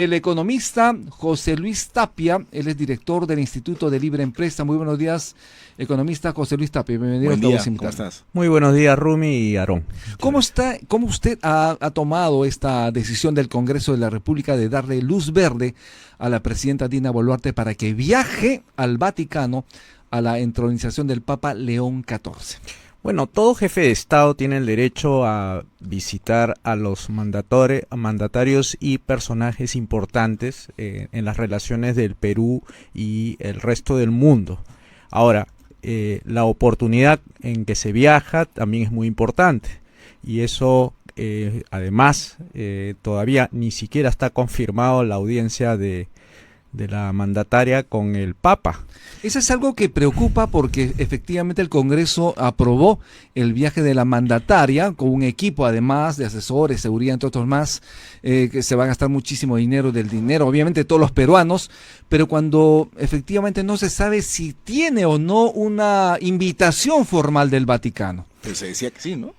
El economista José Luis Tapia, él es director del Instituto de Libre Empresa. Muy buenos días, economista José Luis Tapia. Bienvenido a Buen día, Todos ¿cómo Invitados. estás? Muy buenos días, Rumi y Aarón. ¿Cómo usted ha tomado esta decisión del Congreso de la República de darle luz verde a la presidenta Dina Boluarte para que viaje al Vaticano a la entronización del Papa León XIV? Bueno, todo jefe de Estado tiene el derecho a visitar a los mandatarios y personajes importantes en las relaciones del Perú y el resto del mundo. Ahora, la oportunidad en que se viaja también es muy importante y eso, además, todavía ni siquiera está confirmado la audiencia de la mandataria con el Papa. Eso es algo que preocupa porque efectivamente el Congreso aprobó el viaje de la mandataria con un equipo además de asesores, seguridad, entre otros más, que se va a gastar muchísimo dinero obviamente todos los peruanos, pero cuando efectivamente no se sabe si tiene o no una invitación formal del Vaticano. Pues se decía que sí, ¿no?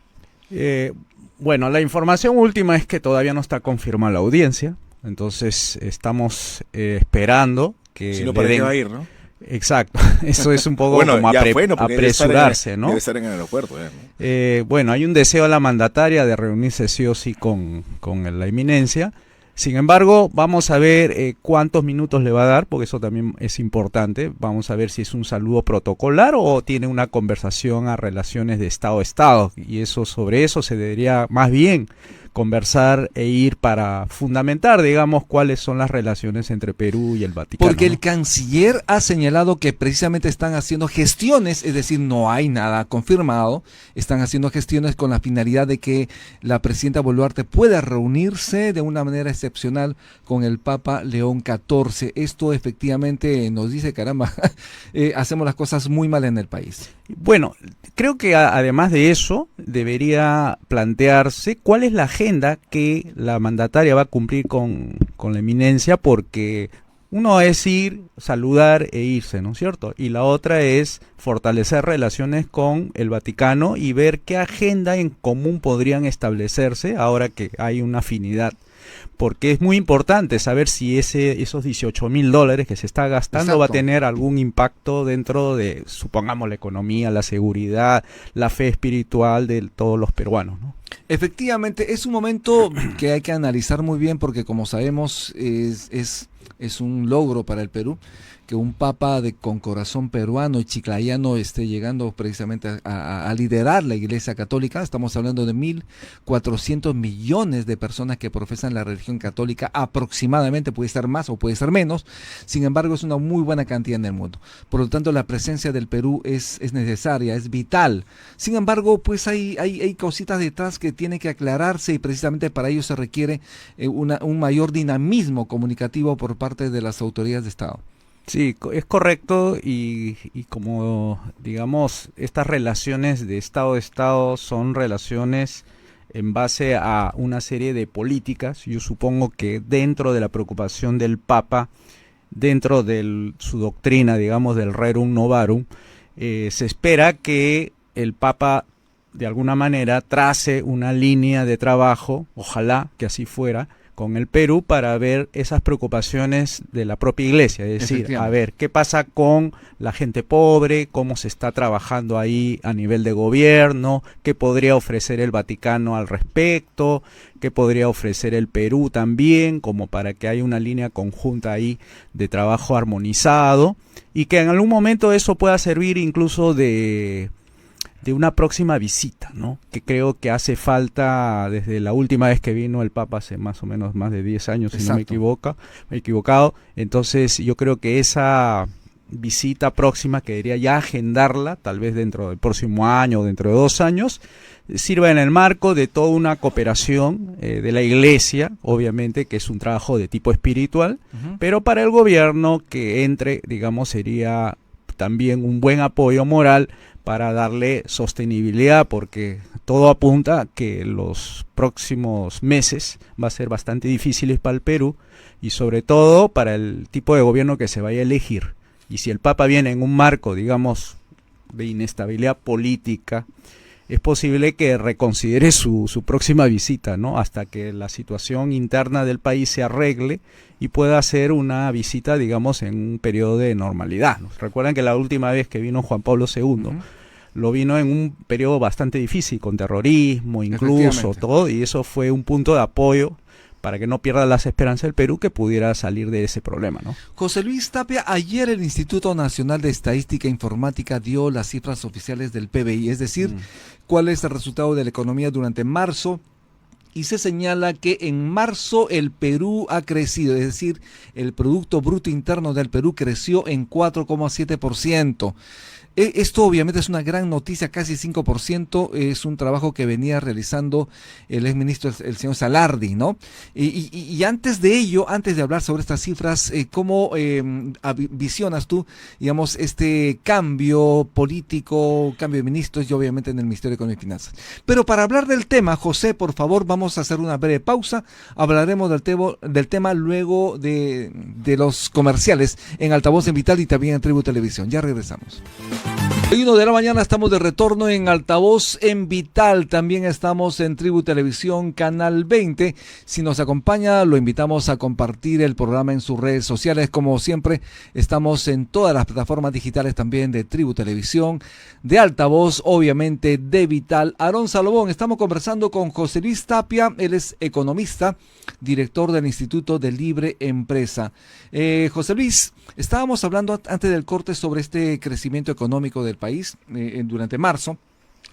Bueno, la información última es que todavía no está confirmada la audiencia. Entonces estamos esperando que Si no, ¿para qué va a ir, no? Exacto, eso es un poco Bueno, como ya fue, ¿no? Porque apresurarse, ¿no? Debe estar en el aeropuerto, ¿no? Bueno, hay un deseo de la mandataria de reunirse sí o sí con la eminencia. Sin embargo, vamos a ver cuántos minutos le va a dar, porque eso también es importante. Vamos a ver si es un saludo protocolar o tiene una conversación a relaciones de Estado a Estado. Y eso, sobre eso se debería más bien conversar e ir para fundamentar, digamos, cuáles son las relaciones entre Perú y el Vaticano. Porque ¿no? el canciller ha señalado que precisamente están haciendo gestiones, es decir, no hay nada confirmado, están haciendo gestiones con la finalidad de que la presidenta Boluarte pueda reunirse de una manera excepcional con el Papa León XIV. Esto efectivamente nos dice, caramba, hacemos las cosas muy mal en el país. Bueno, creo que además de eso debería plantearse cuál es la agenda que la mandataria va a cumplir con la eminencia, porque uno es ir, saludar e irse, ¿no es cierto? Y la otra es fortalecer relaciones con el Vaticano y ver qué agenda en común podrían establecerse ahora que hay una afinidad. Porque es muy importante saber si esos $18,000 que se está gastando va a tener algún impacto dentro de, supongamos, la economía, la seguridad, la fe espiritual de todos los peruanos, ¿no? Efectivamente, es un momento que hay que analizar muy bien porque, como sabemos, es un logro para el Perú que un papa con corazón peruano y chiclayano esté llegando precisamente a liderar la Iglesia Católica. Estamos hablando de 1.400 millones de personas que profesan la religión católica aproximadamente, puede ser más o puede ser menos. Sin embargo, es una muy buena cantidad en el mundo. Por lo tanto, la presencia del Perú es necesaria, es vital. Sin embargo, pues hay cositas detrás que tienen que aclararse y precisamente para ello se requiere un mayor dinamismo comunicativo por parte de las autoridades de Estado. Sí, es correcto y como digamos, estas relaciones de Estado a Estado son relaciones en base a una serie de políticas. Yo supongo que dentro de la preocupación del Papa, dentro de su doctrina, digamos, del Rerum Novarum, se espera que el Papa de alguna manera trace una línea de trabajo, ojalá que así fuera, con el Perú para ver esas preocupaciones de la propia iglesia, es decir, a ver qué pasa con la gente pobre, cómo se está trabajando ahí a nivel de gobierno, qué podría ofrecer el Vaticano al respecto, qué podría ofrecer el Perú también, como para que haya una línea conjunta ahí de trabajo armonizado y que en algún momento eso pueda servir incluso de una próxima visita, ¿no? Que creo que hace falta desde la última vez que vino el Papa, hace más o menos más de 10 años, si no me he equivocado. Entonces yo creo que esa visita próxima, que debería ya agendarla, tal vez dentro del próximo año o dentro de 2 años, sirva en el marco de toda una cooperación de la Iglesia, obviamente, que es un trabajo de tipo espiritual, pero para el gobierno que entre, digamos, sería también un buen apoyo moral para darle sostenibilidad, porque todo apunta a que los próximos meses va a ser bastante difíciles para el Perú y sobre todo para el tipo de gobierno que se vaya a elegir. Y si el Papa viene en un marco, digamos, de inestabilidad política, es posible que reconsidere su próxima visita, ¿no? Hasta que la situación interna del país se arregle y pueda hacer una visita, digamos, en un periodo de normalidad, ¿no? Recuerden que la última vez que vino Juan Pablo II, lo vino en un periodo bastante difícil, con terrorismo, incluso, todo, y eso fue un punto de apoyo para que no pierda las esperanzas del Perú que pudiera salir de ese problema, ¿no? José Luis Tapia, ayer el Instituto Nacional de Estadística e Informática dio las cifras oficiales del PBI, es decir, cuál es el resultado de la economía durante marzo, y se señala que en marzo el Perú ha crecido, es decir, el Producto Bruto Interno del Perú creció en 4,7%. Esto obviamente es una gran noticia, casi 5%, es un trabajo que venía realizando el exministro, el señor Salardi, ¿no? Y antes de ello, antes de hablar sobre estas cifras, ¿cómo visionas tú, digamos, este cambio político, cambio de ministros y obviamente en el Ministerio de Economía y Finanzas? Pero para hablar del tema, José, por favor, vamos a hacer una breve pausa, hablaremos del tema luego de los comerciales en Altavoz en Vital y también en Tribu Televisión. Ya regresamos. 1 de la mañana estamos de retorno en Altavoz en Vital, también estamos en Tribu Televisión Canal 20. Si nos acompaña, lo invitamos a compartir el programa en sus redes sociales. Como siempre, estamos en todas las plataformas digitales también de Tribu Televisión, de Altavoz, obviamente de Vital. Aarón Salomón, estamos conversando con José Luis Tapia, él es economista, director del Instituto de Libre Empresa. José Luis, estábamos hablando antes del corte sobre este crecimiento económico del país durante marzo,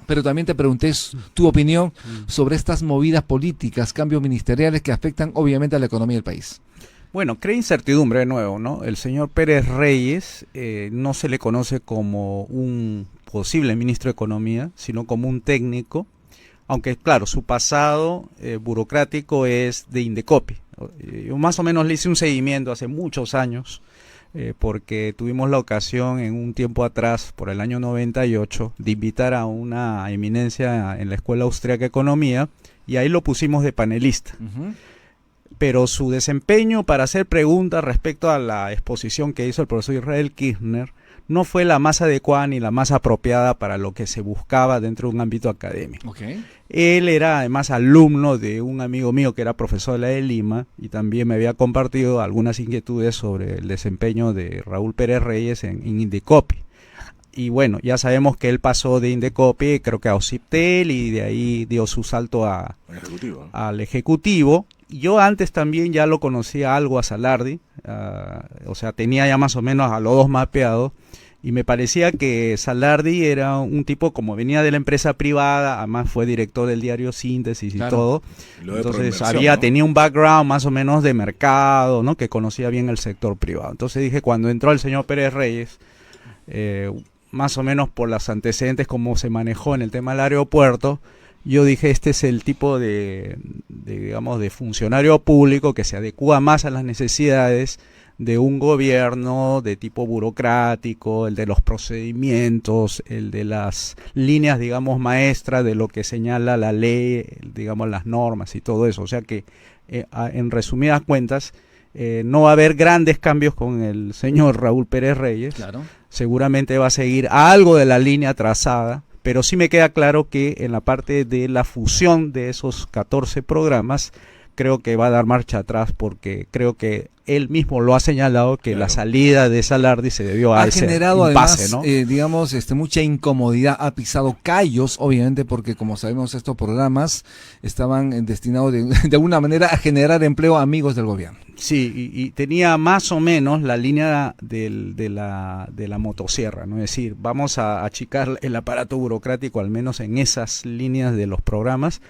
pero también te pregunté tu opinión sobre estas movidas políticas, cambios ministeriales que afectan obviamente a la economía del país. Bueno, crea incertidumbre de nuevo, ¿no? El señor Pérez Reyes no se le conoce como un posible ministro de Economía, sino como un técnico, aunque claro, su pasado burocrático es de Indecopi. Yo más o menos le hice un seguimiento hace muchos años, porque tuvimos la ocasión en un tiempo atrás, por el año 98, de invitar a una eminencia en la Escuela Austríaca de Economía, y ahí lo pusimos de panelista. Pero su desempeño para hacer preguntas respecto a la exposición que hizo el profesor Israel Kirchner no fue la más adecuada ni la más apropiada para lo que se buscaba dentro de un ámbito académico. Él era además alumno de un amigo mío que era profesor de la de Lima y también me había compartido algunas inquietudes sobre el desempeño de Raúl Pérez Reyes en Indecopi. Y bueno, ya sabemos que él pasó de Indecopi, creo que a Ociptel, y de ahí dio su salto al Ejecutivo. Yo antes también ya lo conocía algo a Salardi, o sea, tenía ya más o menos a los dos mapeados, y me parecía que Salardi era un tipo, como venía de la empresa privada, además fue director del diario Síntesis y todo, entonces tenía un background más o menos de mercado, ¿no? Que conocía bien el sector privado. Entonces dije, cuando entró el señor Pérez Reyes, más o menos por los antecedentes como se manejó en el tema del aeropuerto, yo dije, este es el tipo digamos, de funcionario público que se adecua más a las necesidades de un gobierno de tipo burocrático, el de los procedimientos, el de las líneas, digamos, maestras de lo que señala la ley, digamos, las normas y todo eso. O sea que, en resumidas cuentas, no va a haber grandes cambios con el señor Raúl Pérez Reyes. Claro. Seguramente va a seguir algo de la línea trazada, pero sí me queda claro que en la parte de la fusión de esos 14 programas, creo que va a dar marcha atrás, porque creo que él mismo lo ha señalado, que la salida de Salardi se debió a ese generado impasse, además, ¿no? Digamos, mucha incomodidad, ha pisado callos, obviamente, porque como sabemos estos programas estaban destinados de alguna manera a generar empleo a amigos del gobierno. Sí, y tenía más o menos la línea de la motosierra, ¿no? Es decir, vamos a achicar el aparato burocrático, al menos en esas líneas de los programas,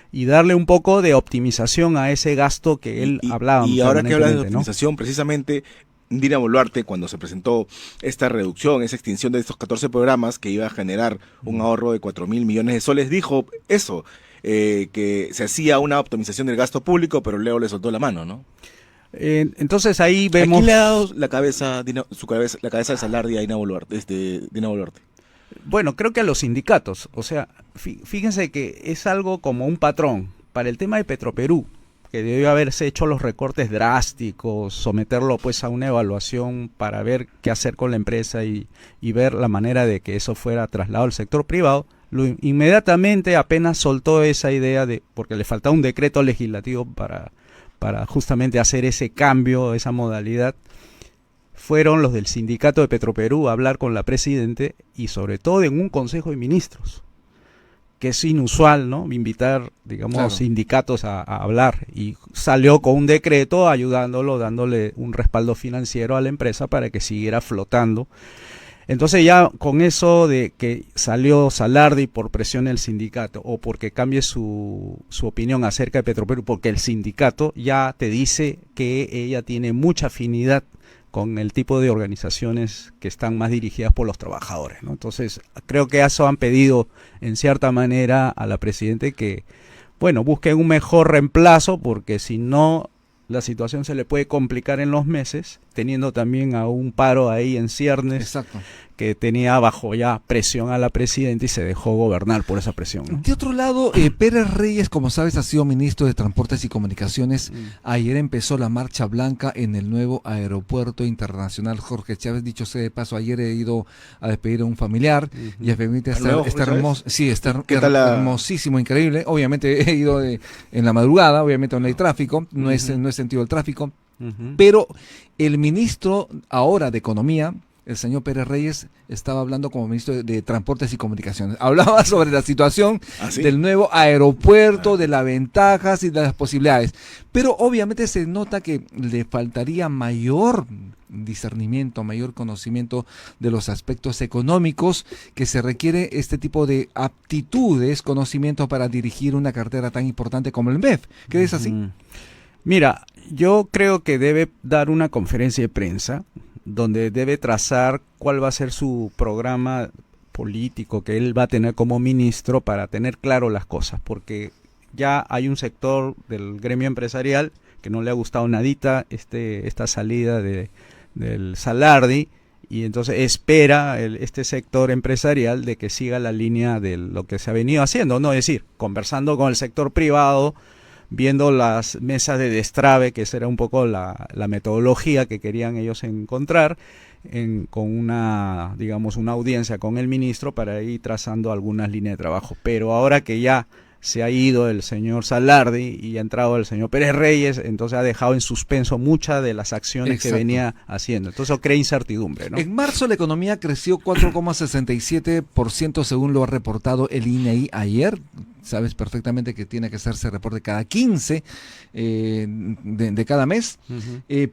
y darle un poco de optimización a ese gasto que él hablaba. Y ahora que hablas de optimización, ¿no? Precisamente Dina Boluarte, cuando se presentó esta reducción, esa extinción de estos 14 programas que iba a generar un ahorro de 4.000 millones de soles, dijo eso, que se hacía una optimización del gasto público, pero luego le soltó la mano, ¿no? Entonces ahí vemos... ¿A quién le ha dado la cabeza de Salardi a Dina Boluarte? Bueno, creo que a los sindicatos. O sea, fíjense que es algo como un patrón. Para el tema de Petroperú, que debió haberse hecho los recortes drásticos, someterlo pues a una evaluación para ver qué hacer con la empresa y ver la manera de que eso fuera trasladado al sector privado, Inmediatamente apenas soltó esa idea porque le faltaba un decreto legislativo para justamente hacer ese cambio, esa modalidad, fueron los del sindicato de Petroperú a hablar con la presidente y sobre todo en un consejo de ministros, que es inusual, ¿no? Invitar, digamos, Claro. sindicatos a hablar, y salió con un decreto ayudándolo, dándole un respaldo financiero a la empresa para que siguiera flotando. Entonces ya con eso de que salió Salardi por presión del sindicato o porque cambie su opinión acerca de Petroperú, porque el sindicato ya te dice que ella tiene mucha afinidad con el tipo de organizaciones que están más dirigidas por los trabajadores, ¿no? Entonces creo que eso han pedido en cierta manera a la presidenta que, bueno, busquen un mejor reemplazo, porque si no la situación se le puede complicar en los meses, teniendo también a un paro ahí en ciernes. Exacto. Que tenía bajo ya presión a la presidenta y se dejó gobernar por esa presión, ¿no? De otro lado, Pérez Reyes, como sabes, ha sido ministro de Transportes y Comunicaciones. Ayer empezó la marcha blanca en el nuevo aeropuerto internacional Jorge Chávez. Dicho sea de paso, ayer he ido a despedir a un familiar y efectivamente está hermoso. Sí, está hermosísimo, increíble. Obviamente he ido en la madrugada, obviamente no hay tráfico, no he sentido el tráfico. Pero el ministro ahora de Economía, el señor Pérez Reyes, estaba hablando como ministro de Transportes y Comunicaciones. Hablaba sobre la situación del nuevo aeropuerto, de las ventajas y de las posibilidades. Pero obviamente se nota que le faltaría mayor discernimiento, mayor conocimiento de los aspectos económicos, que se requiere este tipo de aptitudes, conocimientos para dirigir una cartera tan importante como el MEF. ¿Crees así? Mira, yo creo que debe dar una conferencia de prensa donde debe trazar cuál va a ser su programa político que él va a tener como ministro para tener claro las cosas, porque ya hay un sector del gremio empresarial que no le ha gustado nadita esta salida del Salardi, y entonces espera este sector empresarial de que siga la línea de lo que se ha venido haciendo, ¿no? Es decir, conversando con el sector privado, viendo las mesas de destrave, que esa era un poco la metodología que querían ellos encontrar, con una audiencia con el ministro para ir trazando algunas líneas de trabajo. Pero ahora que ya se ha ido el señor Salardi y ha entrado el señor Pérez Reyes, entonces ha dejado en suspenso muchas de las acciones que venía haciendo. Entonces eso crea incertidumbre, ¿no? En marzo la economía creció 4,67% según lo ha reportado el INEI ayer. Sabes perfectamente que tiene que hacerse reporte cada 15 de cada mes.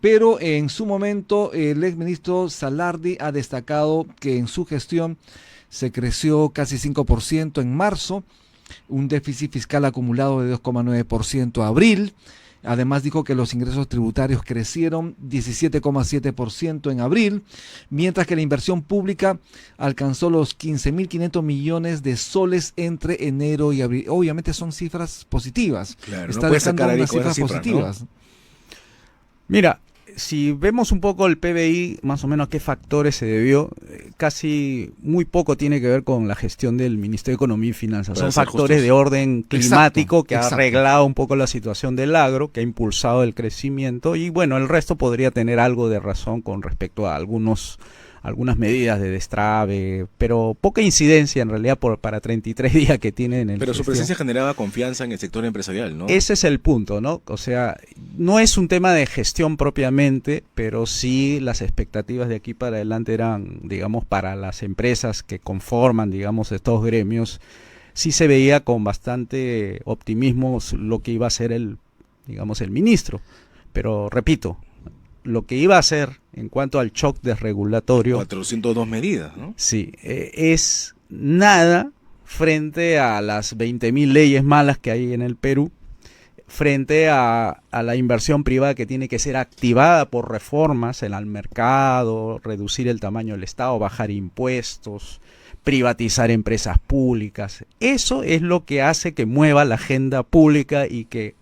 Pero en su momento el exministro Salardi ha destacado que en su gestión se creció casi 5% en marzo, un déficit fiscal acumulado de 2,9% a abril. Además dijo que los ingresos tributarios crecieron 17,7% en abril, mientras que la inversión pública alcanzó los 15.500 millones de soles entre enero y abril. Obviamente son cifras positivas. Claro, está no dejando unas cifras positivas. ¿no? Mira, si vemos un poco el PBI, más o menos a qué factores se debió, casi muy poco tiene que ver con la gestión del Ministerio de Economía y Finanzas. Son factores de orden climático que ha arreglado un poco la situación del agro, que ha impulsado el crecimiento, y bueno, el resto podría tener algo de razón con respecto a algunas medidas de destrave, pero poca incidencia en realidad para 33 días que tiene en el Pero su gestión. presencia generaba confianza en el sector empresarial, ¿no? Ese es el punto, ¿no? O sea, no es un tema de gestión propiamente, pero sí las expectativas de aquí para adelante eran, digamos, para las empresas que conforman, digamos, estos gremios, sí se veía con bastante optimismo lo que iba a ser el ministro. Pero repito, lo que iba a hacer en cuanto al shock desregulatorio, 402 medidas, ¿no? Sí, es nada frente a las 20.000 leyes malas que hay en el Perú, frente a la inversión privada que tiene que ser activada por reformas en el mercado, reducir el tamaño del Estado, bajar impuestos, privatizar empresas públicas. Eso es lo que hace que mueva la agenda pública y que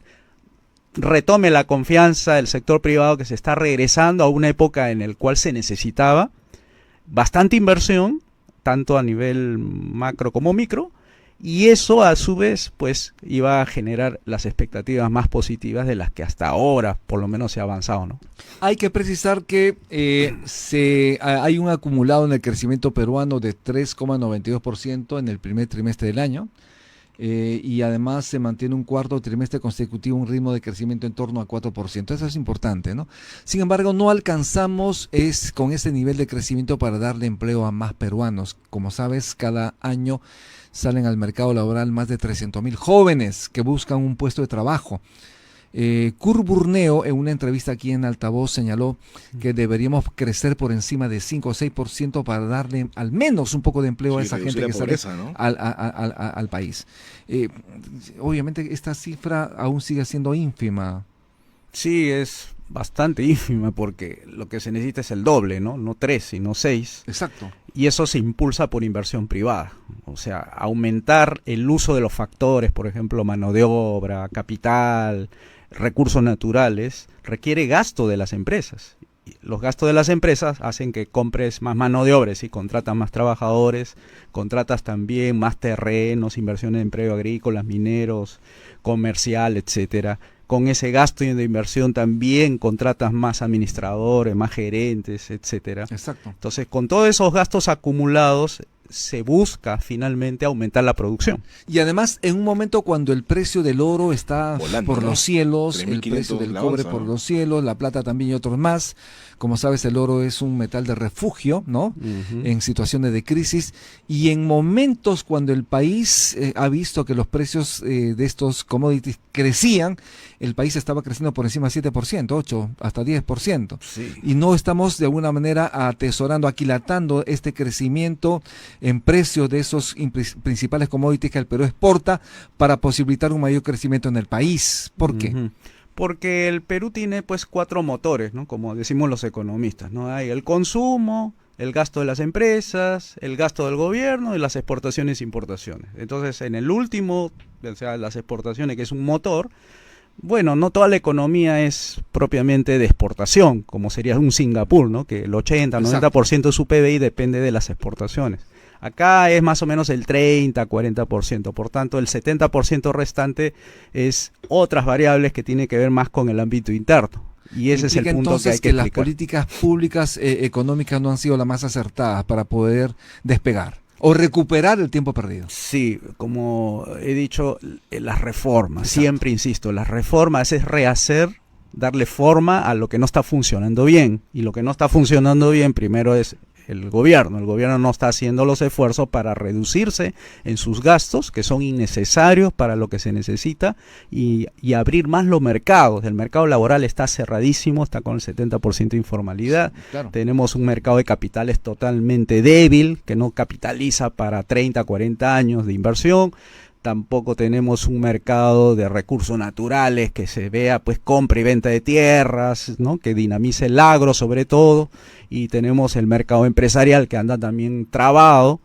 retome la confianza del sector privado, que se está regresando a una época en la cual se necesitaba bastante inversión, tanto a nivel macro como micro, y eso a su vez pues iba a generar las expectativas más positivas de las que hasta ahora por lo menos se ha avanzado, ¿no? Hay que precisar que hay un acumulado en el crecimiento peruano de 3,92% en el primer trimestre del año. Y además se mantiene un cuarto trimestre consecutivo un ritmo de crecimiento en torno a 4%. Eso es importante, ¿no? Sin embargo, no alcanzamos con ese nivel de crecimiento para darle empleo a más peruanos. Como sabes, cada año salen al mercado laboral más de 300.000 jóvenes que buscan un puesto de trabajo. Kurt Burneo, en una entrevista aquí en Altavoz, señaló que deberíamos crecer por encima de 5 o 6% para darle al menos un poco de empleo a esa gente que pobreza, sale, ¿no? al país. Obviamente esta cifra aún sigue siendo ínfima. Sí, es bastante ínfima porque lo que se necesita es el doble, ¿no? No 3, sino 6. Exacto. Y eso se impulsa por inversión privada. O sea, aumentar el uso de los factores, por ejemplo, mano de obra, capital, recursos naturales, requiere gasto de las empresas. Los gastos de las empresas hacen que compres más mano de obra, ¿sí? Contratas más trabajadores, contratas también más terrenos, inversiones en empleo agrícolas, mineros, comercial, etcétera. Con ese gasto de inversión también contratas más administradores, más gerentes, etcétera. Exacto. Entonces, con todos esos gastos acumulados, se busca finalmente aumentar la producción. Y además, en un momento cuando el precio del oro está volando, por ¿no? los cielos, el 3.500 precio del la cobre onza, por ¿no? los cielos, la plata también y otros más. Como sabes, el oro es un metal de refugio, ¿no? En situaciones de crisis y en momentos cuando el país ha visto que los precios de estos commodities crecían, el país estaba creciendo por encima de 7%, 8, hasta 10%. Sí. Y no estamos de alguna manera atesorando, aquilatando este crecimiento en precios de esos principales commodities que el Perú exporta para posibilitar un mayor crecimiento en el país. ¿Por qué? Porque el Perú tiene pues 4 motores, ¿no? Como decimos los economistas, ¿no? Hay el consumo, el gasto de las empresas, el gasto del gobierno y las exportaciones e importaciones. Entonces, en el último, o sea, las exportaciones, que es un motor, bueno, no toda la economía es propiamente de exportación, como sería un Singapur, ¿no? Que el 80-90% de su PBI depende de las exportaciones. Acá es más o menos el 30-40%, por tanto el 70% restante es otras variables que tienen que ver más con el ámbito interno. Y ese es el punto entonces que hay que las explicar. políticas públicas económicas no han sido las más acertadas para poder despegar o recuperar el tiempo perdido. Sí, como he dicho, las reformas, Exacto. siempre insisto, las reformas es rehacer, darle forma a lo que no está funcionando bien. Y lo que no está funcionando bien primero es el gobierno no está haciendo los esfuerzos para reducirse en sus gastos, que son innecesarios para lo que se necesita, y abrir más los mercados. El mercado laboral está cerradísimo, está con el 70% de informalidad. Claro. Tenemos un mercado de capitales totalmente débil, que no capitaliza para 30, 40 años de inversión. Tampoco tenemos un mercado de recursos naturales que se vea pues compra y venta de tierras, ¿no? Que dinamice el agro sobre todo, y tenemos el mercado empresarial que anda también trabado,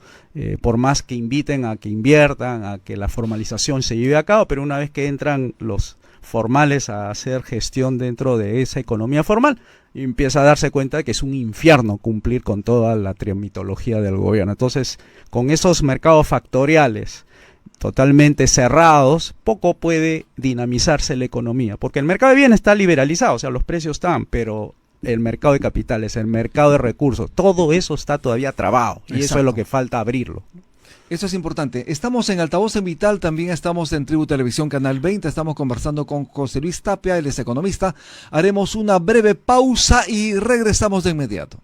por más que inviten a que inviertan, a que la formalización se lleve a cabo, pero una vez que entran los formales a hacer gestión dentro de esa economía formal, empieza a darse cuenta de que es un infierno cumplir con toda la tramitología del gobierno. Entonces, con esos mercados factoriales totalmente cerrados, poco puede dinamizarse la economía, porque el mercado de bienes está liberalizado, o sea, los precios están, pero el mercado de capitales, el mercado de recursos, todo eso está todavía trabado. Y eso es lo que falta abrirlo. Eso es importante. Estamos en Altavoz en Vital, también estamos en Tribu Televisión Canal 20, estamos conversando con José Luis Tapia, él es economista. Haremos una breve pausa y regresamos de inmediato.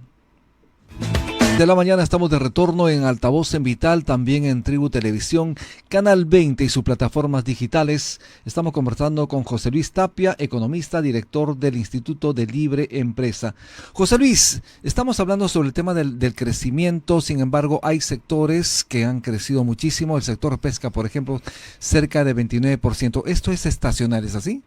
De la mañana estamos de retorno en Altavoz en Vital, también en Tribu Televisión, Canal 20 y sus plataformas digitales. Estamos conversando con José Luis Tapia, economista, director del Instituto de Libre Empresa. José Luis, estamos hablando sobre el tema del crecimiento, sin embargo hay sectores que han crecido muchísimo, el sector pesca, por ejemplo, cerca de 29%. ¿Esto es estacional, es así?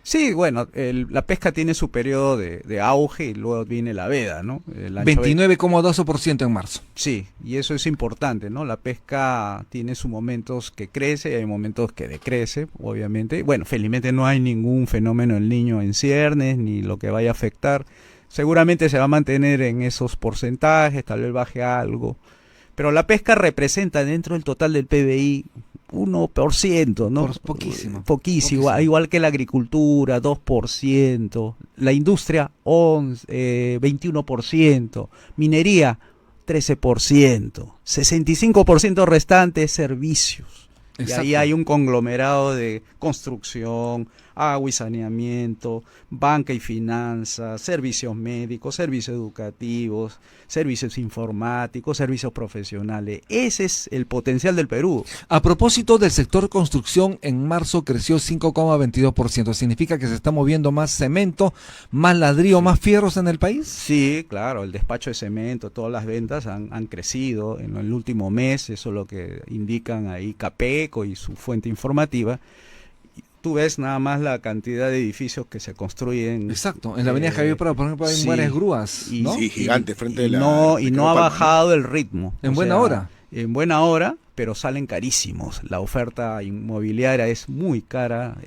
Sí, bueno, la pesca tiene su periodo de auge y luego viene la veda, ¿no? 29,2% en marzo. Sí, y eso es importante, ¿no? La pesca tiene sus momentos que crece y hay momentos que decrece, obviamente. Bueno, felizmente no hay ningún fenómeno del Niño en ciernes ni lo que vaya a afectar. Seguramente se va a mantener en esos porcentajes, tal vez baje algo. Pero la pesca representa dentro del total del PBI 1%, ¿no? Poquísimo. Poquísimo, igual que la agricultura, 2%, la industria, 21%, minería, 13%, 65% restante servicios. Exacto. Y ahí hay un conglomerado de construcción, agua y saneamiento, banca y finanzas, servicios médicos, servicios educativos, servicios informáticos, servicios profesionales. Ese es el potencial del Perú. A propósito del sector construcción, en marzo creció 5,22%. ¿Significa que se está moviendo más cemento, más ladrillo, más fierros en el país? Sí, claro, el despacho de cemento, todas las ventas han crecido en el último mes, eso es lo que indican ahí Capeco y su fuente informativa. Tú ves nada más la cantidad de edificios que se construyen. Exacto, en la avenida Javier Prado, por ejemplo, hay sí, varias grúas, ¿no? Sí, gigante, frente de la... Y no ha bajado el ritmo. En buena hora. En buena hora, pero salen carísimos. La oferta inmobiliaria es muy cara.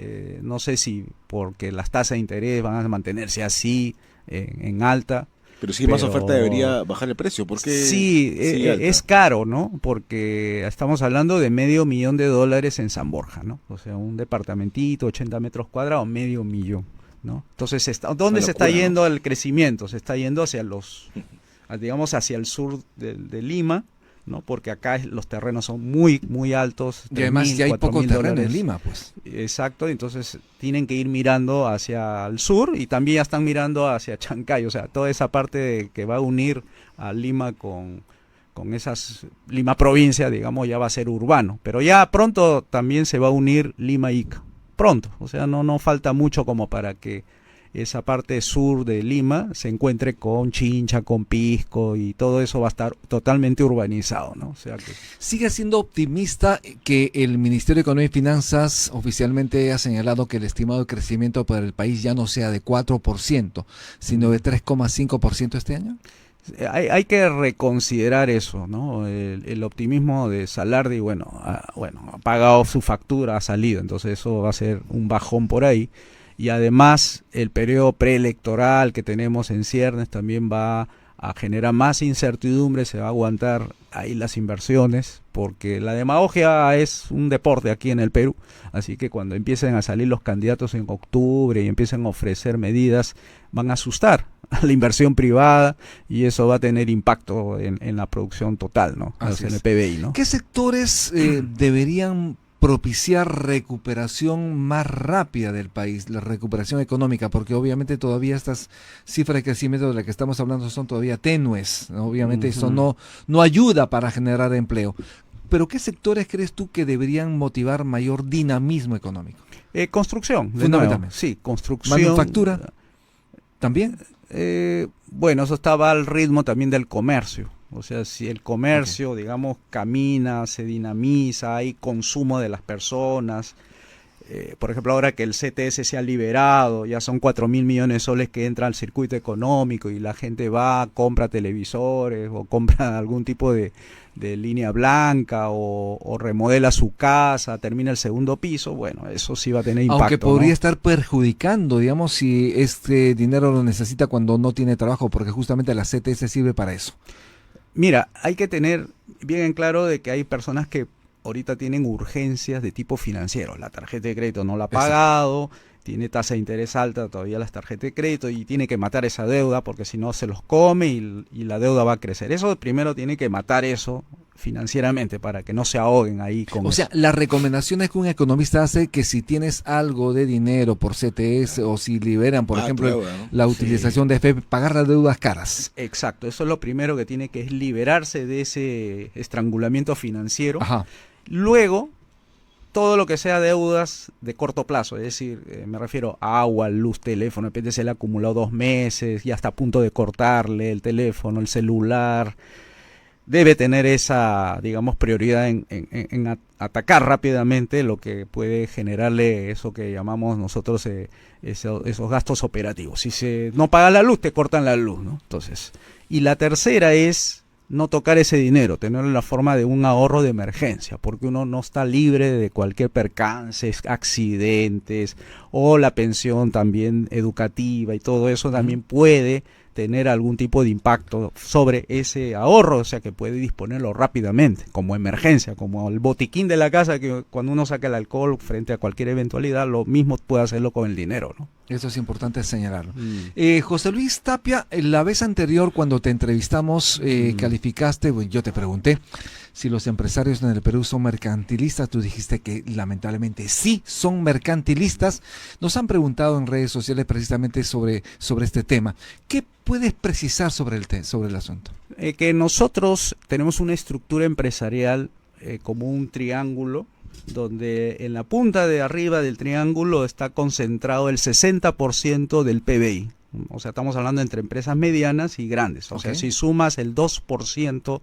No sé si porque las tasas de interés van a mantenerse así, en alta. Pero si más oferta debería bajar el precio. ¿Por qué? Sí, es caro, ¿no? Porque estamos hablando de $500,000 en San Borja, ¿no? O sea, un departamentito, 80 metros cuadrados, $500,000, ¿no? Entonces, ¿dónde se está yendo el crecimiento? Se está yendo hacia digamos, hacia el sur de Lima, ¿no? Porque acá los terrenos son muy, muy altos. Y además ya hay poco terreno en $4,000. Lima, pues. Exacto, entonces tienen que ir mirando hacia el sur y también ya están mirando hacia Chancay, o sea, toda esa parte que va a unir a Lima con Lima provincia, digamos, ya va a ser urbano, pero ya pronto también se va a unir Lima Ica, pronto, o sea, no falta mucho como para que esa parte sur de Lima se encuentre con Chincha, con Pisco y todo eso va a estar totalmente urbanizado, ¿no? O sea que... Sigue siendo optimista que el Ministerio de Economía y Finanzas oficialmente ha señalado que el estimado de crecimiento para el país ya no sea de 4%, sino de 3,5% este año. Hay que reconsiderar eso, ¿no? El optimismo de Salardi, bueno, ha pagado su factura, ha salido, entonces eso va a ser un bajón por ahí. Y además el periodo preelectoral que tenemos en ciernes también va a generar más incertidumbre, se va a aguantar ahí las inversiones, porque la demagogia es un deporte aquí en el Perú, así que cuando empiecen a salir los candidatos en octubre y empiecen a ofrecer medidas, van a asustar a la inversión privada y eso va a tener impacto en la producción total, ¿no? Así en el es. PBI, ¿no? ¿Qué sectores deberían propiciar recuperación más rápida del país, la recuperación económica? Porque obviamente todavía estas cifras de crecimiento de las que estamos hablando son todavía tenues, ¿no? Obviamente eso no ayuda para generar empleo. Pero ¿qué sectores crees tú que deberían motivar mayor dinamismo económico? Construcción, fundamentalmente. Sí, construcción. Manufactura, ¿también? Bueno, eso estaba al ritmo también del comercio. O sea, si el comercio, digamos, camina, se dinamiza, hay consumo de las personas. Por ejemplo, ahora que el CTS se ha liberado, ya son 4.000 millones de soles que entran al circuito económico y la gente va, compra televisores o compra algún tipo de línea blanca o remodela su casa, termina el segundo piso, bueno, eso sí va a tener impacto. Aunque podría ¿no? estar perjudicando, digamos, si este dinero lo necesita cuando no tiene trabajo, porque justamente la CTS sirve para eso. Mira, hay que tener bien en claro de que hay personas que ahorita tienen urgencias de tipo financiero. La tarjeta de crédito no la ha pagado, tiene tasa de interés alta todavía las tarjetas de crédito y tiene que matar esa deuda porque si no se los come y la deuda va a crecer. Eso primero tiene que matar eso financieramente para que no se ahoguen ahí con sea, la recomendación es que un economista hace que si tienes algo de dinero por CTS o si liberan, por ejemplo, deuda, ¿no? la utilización de FP, pagar las deudas caras. Exacto, eso es lo primero que tiene que es liberarse de ese estrangulamiento financiero. Ajá. Luego, todo lo que sea deudas de corto plazo, es decir, me refiero a agua, luz, teléfono, de repente se le ha acumulado 2 meses, ya está a punto de cortarle el teléfono, el celular, debe tener esa, digamos, prioridad en atacar rápidamente lo que puede generarle eso que llamamos nosotros esos gastos operativos. Si se no paga la luz, te cortan la luz, ¿no? Entonces, y la tercera es no tocar ese dinero, tenerlo en la forma de un ahorro de emergencia, porque uno no está libre de cualquier percance, accidentes, o la pensión también educativa y todo eso también puede tener algún tipo de impacto sobre ese ahorro, o sea que puede disponerlo rápidamente, como emergencia, como el botiquín de la casa, que cuando uno saca el alcohol frente a cualquier eventualidad, lo mismo puede hacerlo con el dinero, ¿no? Eso es importante señalarlo. José Luis Tapia, la vez anterior cuando te entrevistamos, calificaste, bueno, yo te pregunté si los empresarios en el Perú son mercantilistas, tú dijiste que lamentablemente sí son mercantilistas. Nos han preguntado en redes sociales precisamente sobre este tema. ¿Qué puedes precisar sobre el asunto? Que nosotros tenemos una estructura empresarial como un triángulo, donde en la punta de arriba del triángulo está concentrado el 60% del PBI. O sea, estamos hablando entre empresas medianas y grandes. O sea, si sumas el 2%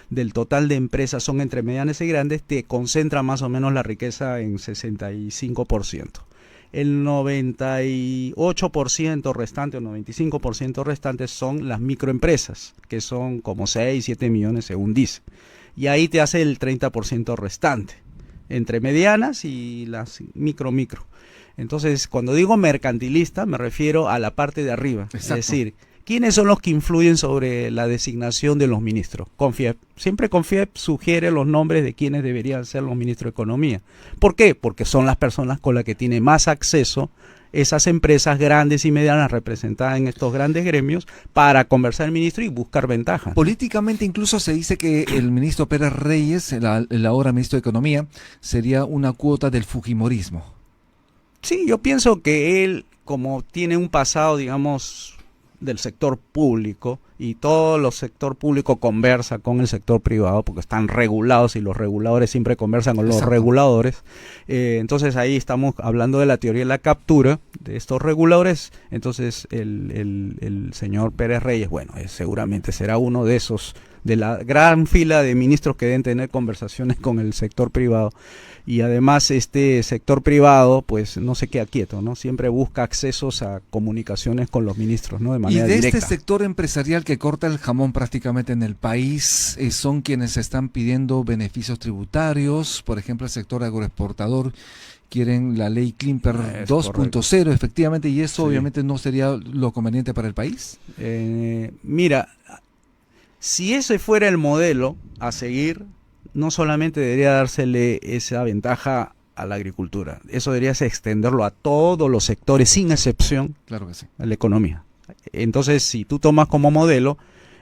del total de empresas son entre medianas y grandes, te concentra más o menos la riqueza en 65%. El 98% restante o 95% restante son las microempresas, que son como 6, 7 millones según dice. Y ahí te hace el 30% restante, entre medianas y las micro. Entonces, cuando digo mercantilista, me refiero a la parte de arriba. Exacto. Es decir, ¿quiénes son los que influyen sobre la designación de los ministros? CONFIEP. Siempre CONFIEP sugiere los nombres de quienes deberían ser los ministros de Economía. ¿Por qué? Porque son las personas con las que tiene más acceso esas empresas grandes y medianas representadas en estos grandes gremios para conversar el ministro y buscar ventajas. Políticamente incluso se dice que el ministro Pérez Reyes, el ahora ministro de Economía, sería una cuota del fujimorismo. Sí, yo pienso que él, como tiene un pasado, digamos, del sector público, y todo el sector público conversa con el sector privado porque están regulados y los reguladores siempre conversan con los reguladores. Entonces ahí estamos hablando de la teoría de la captura de estos reguladores. Entonces el señor Pérez Reyes, bueno, seguramente será uno de esos, de la gran fila de ministros que deben tener conversaciones con el sector privado. Y además este sector privado pues no se queda quieto, ¿no? Siempre busca accesos a comunicaciones con los ministros, ¿no? De manera directa. Y de este sector empresarial que corta el jamón prácticamente en el país, son quienes están pidiendo beneficios tributarios, por ejemplo el sector agroexportador, quieren la ley Klimper 2.0 efectivamente, y eso obviamente no sería lo conveniente para el país. Mira, si ese fuera el modelo a seguir, no solamente debería dársele esa ventaja a la agricultura, eso debería extenderlo a todos los sectores sin excepción. Claro que sí. A la economía. Entonces, si tú tomas como modelo,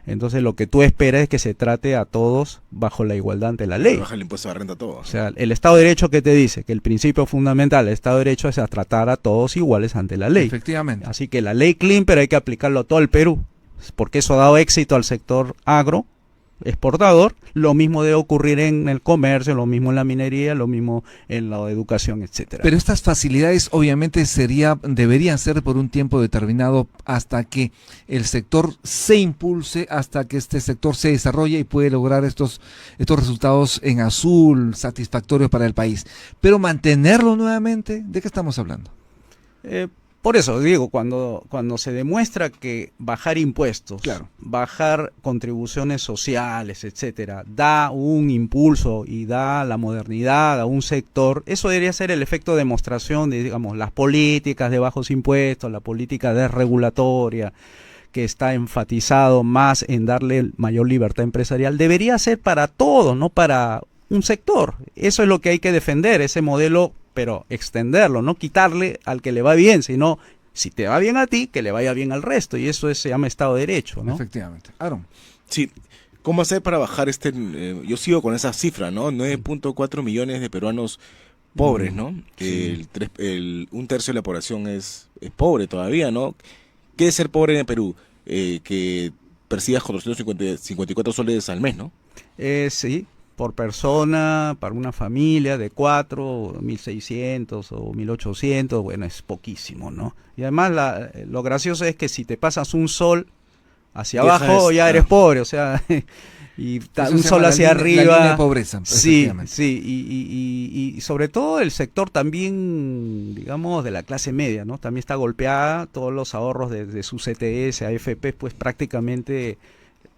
entonces lo que tú esperas es que se trate a todos bajo la igualdad ante la ley. Baja el impuesto de renta a todos. O sea, el Estado de Derecho que te dice que el principio fundamental del Estado de Derecho es a tratar a todos iguales ante la ley. Efectivamente. Así que la ley Klimper hay que aplicarlo a todo el Perú, porque eso ha dado éxito al sector agroexportador. Lo mismo debe ocurrir en el comercio, lo mismo en la minería, lo mismo en la educación, etcétera. Pero estas facilidades obviamente deberían ser por un tiempo determinado hasta que el sector se impulse, hasta que este sector se desarrolle y puede lograr estos resultados en azul satisfactorios para el país. Pero mantenerlo nuevamente, ¿de qué estamos hablando? Por eso digo, cuando se demuestra que bajar impuestos, bajar contribuciones sociales, etcétera, da un impulso y da la modernidad a un sector, eso debería ser el efecto de demostración de, digamos, las políticas de bajos impuestos, la política desregulatoria, que está enfatizado más en darle mayor libertad empresarial, debería ser para todos, no para un sector. Eso es lo que hay que defender, ese modelo, pero extenderlo, no quitarle al que le va bien, sino si te va bien a ti, que le vaya bien al resto, y eso se llama Estado de Derecho, ¿no? Efectivamente. Aaron. Sí, ¿cómo hacer para bajar yo sigo con esa cifra, ¿no? 9.4 millones de peruanos pobres, ¿no? Sí. Un tercio de la población es pobre todavía, ¿no? ¿Qué es ser pobre en el Perú? Que persigas 454 soles al mes, ¿no? Sí. Por persona, para una familia de 4, 1.600 o 1.800, bueno, es poquísimo, ¿no? Y además lo gracioso es que si te pasas un sol hacia abajo ya eres pobre, o sea, y un sol hacia arriba. La línea de pobreza. Sí, y sobre todo el sector también, digamos, de la clase media, ¿no? También está golpeada, todos los ahorros de sus CTS, AFP, pues prácticamente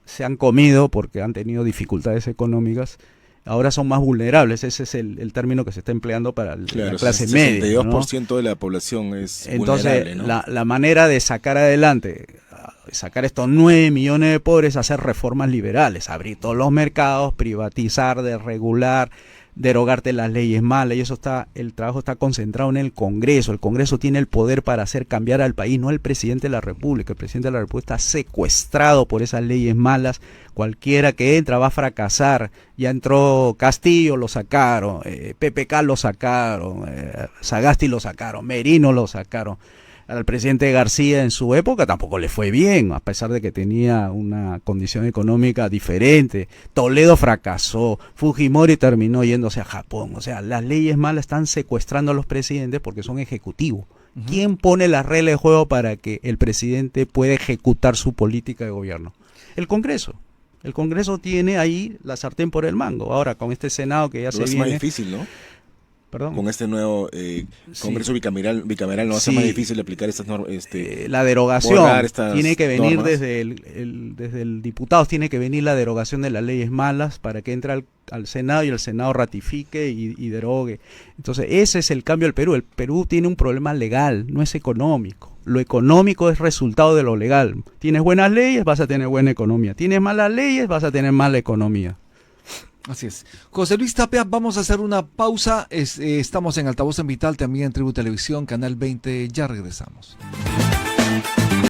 se han comido porque han tenido dificultades económicas. ahora son más vulnerables. Ese es el término que se está empleando para la clase media. El 62% de la población es entonces, vulnerable, ¿no? la manera de sacar adelante, sacar estos 9 millones de pobres, hacer reformas liberales, abrir todos los mercados, privatizar, desregular, derogarte las leyes malas, y eso el trabajo está concentrado en el Congreso. El Congreso tiene el poder para hacer cambiar al país, no el presidente de la República. El presidente de la República está secuestrado por esas leyes malas. Cualquiera que entra va a fracasar. Ya entró Castillo, lo sacaron, PPK lo sacaron, Sagasti lo sacaron, Merino lo sacaron. Al presidente García en su época tampoco le fue bien, a pesar de que tenía una condición económica diferente. Toledo fracasó, Fujimori terminó yéndose a Japón. O sea, las leyes malas están secuestrando a los presidentes porque son ejecutivos. ¿Quién pone las reglas de juego para que el presidente pueda ejecutar su política de gobierno? El Congreso. El Congreso tiene ahí la sartén por el mango. Ahora, con este Senado que ya se viene... Es más difícil, ¿no? ¿Perdón? Con este nuevo Congreso bicameral no va a ser más difícil aplicar estas normas. La derogación tiene que venir normas. desde el diputado, tiene que venir la derogación de las leyes malas para que entre al Senado y el Senado ratifique y derogue. Entonces, ese es el cambio del Perú. El Perú tiene un problema legal, no es económico. Lo económico es resultado de lo legal. Tienes buenas leyes, vas a tener buena economía. Tienes malas leyes, vas a tener mala economía. Así es. José Luis Tapia, vamos a hacer una pausa. Estamos en Altavoz en Vital, también en Tribu Televisión, Canal 20. Ya regresamos.